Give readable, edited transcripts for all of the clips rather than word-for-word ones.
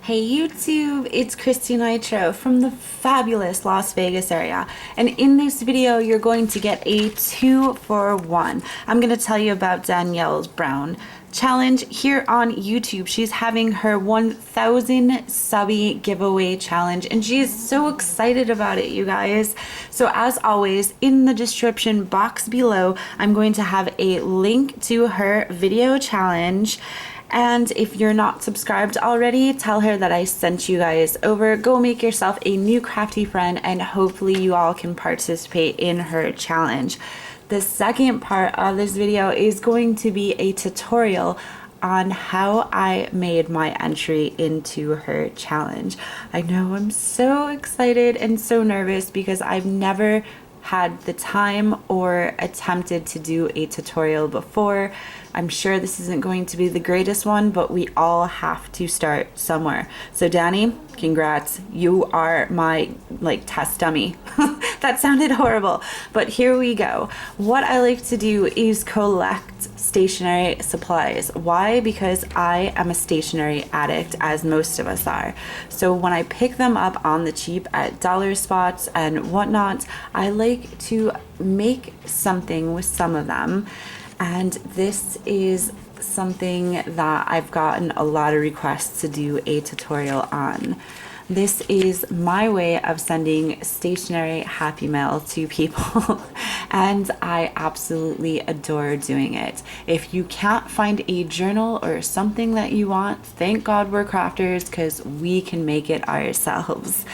Hey YouTube, it's Christy Nitro from the fabulous Las Vegas area, and in this video you're going to get a 2-for-1. I'm going to tell you about Dannielle's Brown challenge here on YouTube. She's having her 1000 Subbie giveaway challenge and she is so excited about it, you guys. So as always, in the description box below I'm going to have a link to her video challenge. And if you're not subscribed already, tell her that I sent you guys over. Go make yourself a new crafty friend and hopefully you all can participate in her challenge. The second part of this video is going to be a tutorial on how I made my entry into her challenge. I know I'm so excited and so nervous because I've never had the time or attempted to do a tutorial before. I'm sure this isn't going to be the greatest one, but we all have to start somewhere. So Danni, congrats. You are my test dummy. That sounded horrible, but here we go. What I like to do is collect stationery supplies. Why? Because I am a stationery addict, as most of us are. So when I pick them up on the cheap at dollar spots and whatnot, I like to make something with some of them. And this is something that I've gotten a lot of requests to do a tutorial on. This is my way of sending stationery happy mail to people and I absolutely adore doing it. If you can't find a journal or something that you want, thank God we're crafters because we can make it ourselves.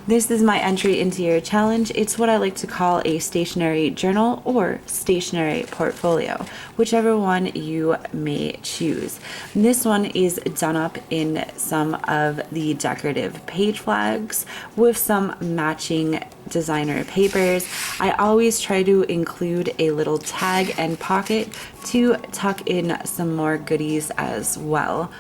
This is my entry into your challenge. It's what I like to call a stationery journal or stationery portfolio, whichever one you may choose. This one is done up in some of the decorative page flags with some matching designer papers. I always try to include a little tag and pocket to tuck in some more goodies as well.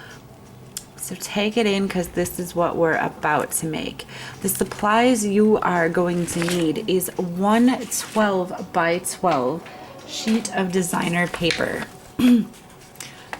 So take it in because this is what we're about to make. The supplies you are going to need is one 12 by 12 sheet of designer paper.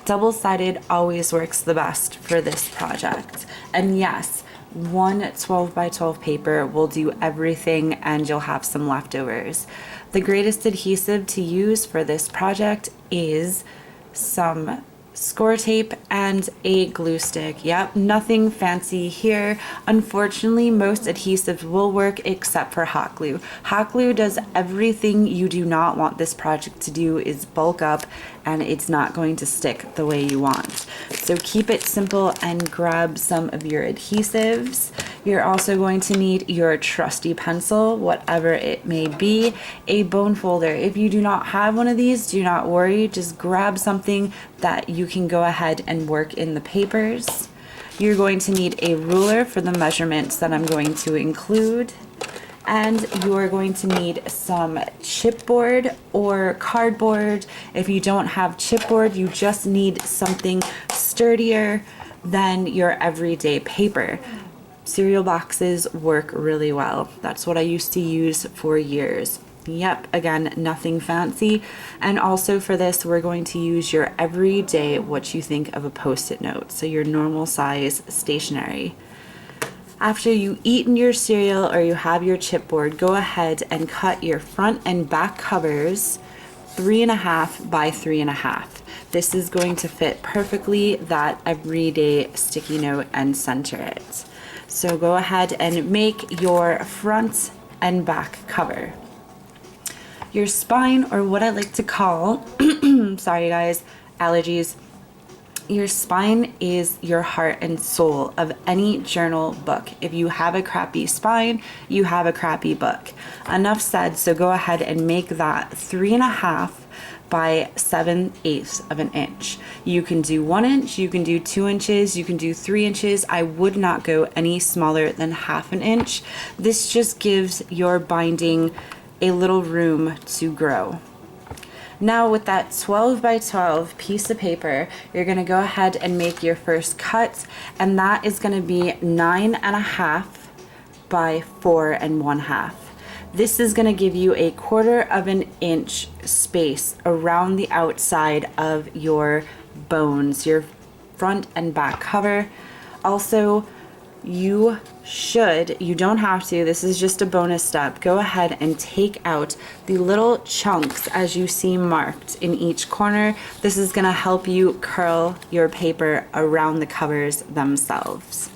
Double-sided always works the best for this project. And yes, one 12 by 12 paper will do everything and you'll have some leftovers. The greatest adhesive to use for this project is some score tape and a glue stick. Yep, nothing fancy here. Unfortunately, most adhesives will work except for hot glue. Hot glue does everything you do not want this project to do, is bulk up, and it's not going to stick the way you want. So keep it simple and grab some of your adhesives. You're also going to need your trusty pencil, whatever it may be, a bone folder. If you do not have one of these, do not worry, just grab something that you can go ahead and work in the papers. You're going to need a ruler for the measurements that I'm going to include. And you are going to need some chipboard or cardboard. If you don't have chipboard, you just need something sturdier than your everyday paper. Cereal boxes work really well. That's what I used to use for years. Yep, again, nothing fancy. And also for this, we're going to use your everyday, what you think of a post-it note. So your normal size stationery. After you eaten your cereal or you have your chipboard, go ahead and cut your front and back covers 3.5 by 3.5. This is going to fit perfectly that everyday sticky note and center it. So go ahead and make your front and back cover. Your spine, or what I like to call, sorry guys, allergies. Your spine is your heart and soul of any journal book. If you have a crappy spine, you have a crappy book. Enough said, so go ahead and make that 3.5 by 7/8 of an inch. You can do 1 inch, you can do 2 inches, you can do 3 inches. I would not go any smaller than 1/2 inch. This just gives your binding a little room to grow. Now with that 12 by 12 piece of paper, you're gonna go ahead and make your first cut, and that is gonna be 9.5 by 4.5. This is gonna give you a 1/4 of an inch space around the outside of your bones, your front and back cover. Also, you don't have to, this is just a bonus step, go ahead and take out the little chunks as you see marked in each corner. This is gonna help you curl your paper around the covers themselves.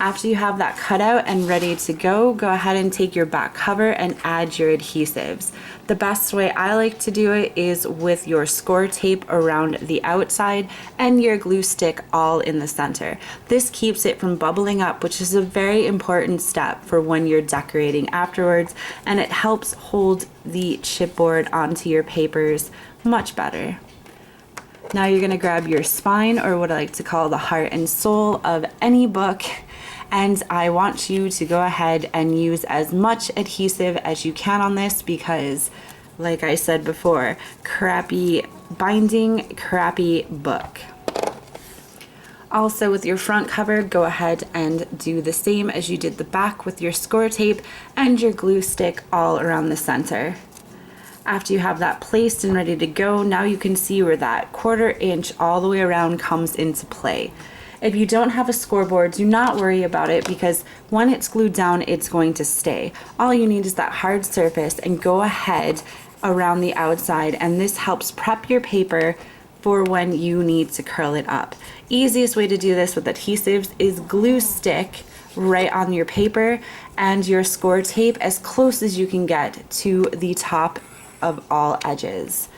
After you have that cut out and ready to go ahead and take your back cover and add your adhesives. The best way I like to do it is with your score tape around the outside and your glue stick all in the center. This keeps it from bubbling up, which is a very important step for when you're decorating afterwards, and it helps hold the chipboard onto your papers much better. Now you're gonna grab your spine, or what I like to call the heart and soul of any book, and I want you to go ahead and use as much adhesive as you can on this because, like I said before, crappy binding, crappy book. Also with your front cover, go ahead and do the same as you did the back with your score tape and your glue stick all around the center. After you have that placed and ready to go, now you can see where that 1/4 inch all the way around comes into play. If you don't have a scoreboard, do not worry about it because when it's glued down, it's going to stay. All you need is that hard surface, and go ahead around the outside, and this helps prep your paper for when you need to curl it up. Easiest way to do this with adhesives is glue stick right on your paper and your score tape as close as you can get to the top of all edges.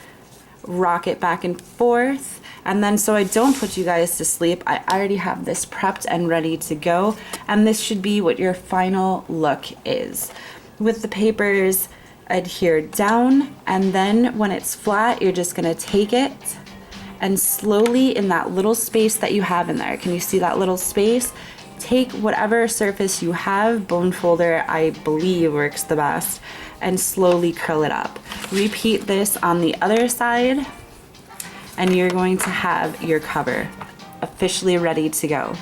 Rock it back and forth. And then, so I don't put you guys to sleep, I already have this prepped and ready to go, and this should be what your final look is. With the papers adhered down, and then when it's flat, you're just gonna take it and slowly, in that little space that you have in there, can you see that little space? Take whatever surface you have, bone folder I believe works the best, and slowly curl it up. Repeat this on the other side, and you're going to have your cover officially ready to go.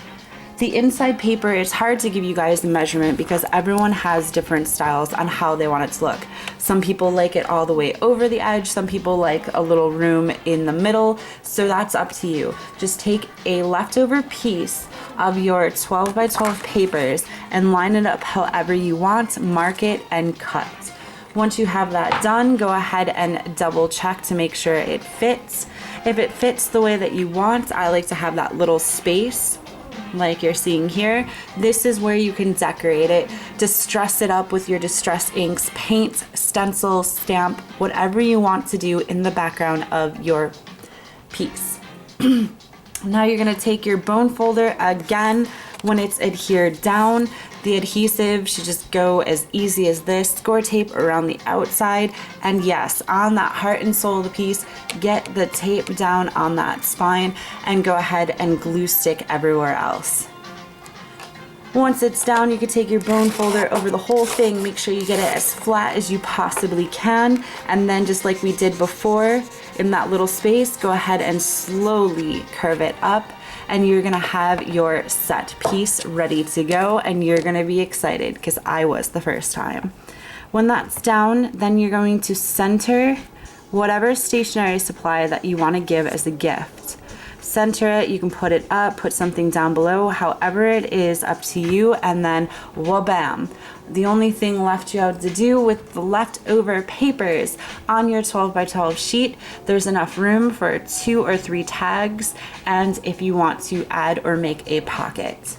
The inside paper, it's hard to give you guys the measurement because everyone has different styles on how they want it to look. Some people like it all the way over the edge, some people like a little room in the middle, so that's up to you. Just take a leftover piece of your 12 by 12 papers and line it up however you want, mark it, and cut. Once you have that done, go ahead and double check to make sure it fits. If it fits the way that you want, I like to have that little space like you're seeing here. This is where you can decorate it, distress it up with your distress inks, paint, stencil, stamp, whatever you want to do in the background of your piece. Now you're gonna take your bone folder again. When it's adhered down, the adhesive should just go as easy as this. Score tape around the outside, and yes, on that heart and soul of the piece, get the tape down on that spine and go ahead and glue stick everywhere else. Once it's down, you can take your bone folder over the whole thing, make sure you get it as flat as you possibly can, and then just like we did before in that little space, go ahead and slowly curve it up, and you're gonna have your set piece ready to go, and you're gonna be excited because I was the first time. When that's down, then you're going to center whatever stationery supply that you want to give as a gift. Center it, you can put it up, put something down below, however it is up to you, and then wha-bam. The only thing left you have to do with the leftover papers on your 12 by 12 sheet, there's enough room for 2 or 3 tags, and if you want to add or make a pocket.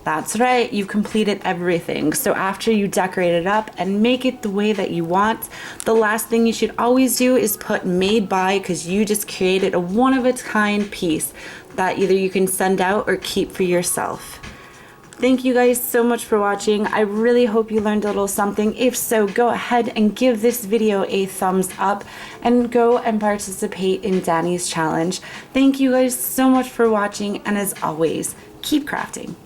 That's right, you've completed everything. So after you decorate it up and make it the way that you want, the last thing you should always do is put made by, because you just created a one-of-a-kind piece that either you can send out or keep for yourself. Thank you guys so much for watching. I really hope you learned a little something. If so, go ahead and give this video a thumbs up and go and participate in Danni's challenge. Thank you guys so much for watching, and as always, keep crafting.